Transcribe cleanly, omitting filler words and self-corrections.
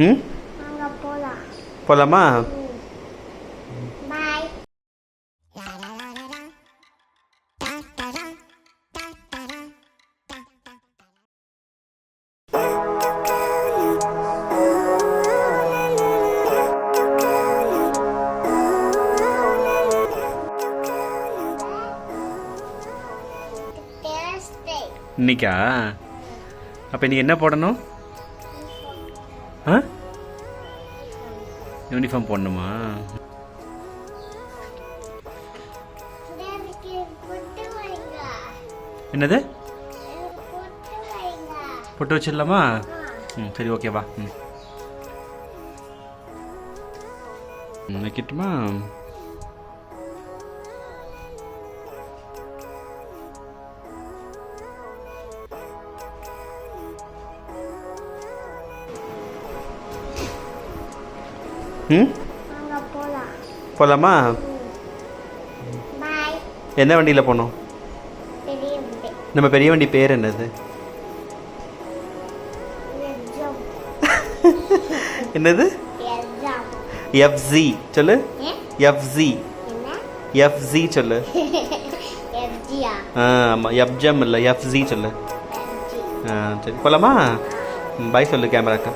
ம் அங்க போலாம். போகலாமா? பாய். இன்னைக்கா? அப்போ நீ என்ன போடணும்? ஆ, யூனிஃபார்ம் போடணுமா? என்னது? பொட்டு வச்சிடலாமா? ம், சரி, ஓகேவா. வைக்கட்டுமா? ம், அங்க போலாம். போகலாமா? பாய். என்ன வண்டியில் போகணும்? பெரிய வண்டி. நம்ம பெரிய வண்டி பேர் என்னது? எக்ஸாம். என்னது? எக்ஸாம். எஃப்ஜி சொல்லு. எஃப்ஜி. என்ன? எஃப்ஜி சொல்லு. எஃப்ஜியா? ஆமாம், எஃப்ஜம் இல்லை, எஃப்ஜி சொல்லு. எஃப்ஜி. சரி, போகலாமா? பாய் சொல்லு கேமராக்கா.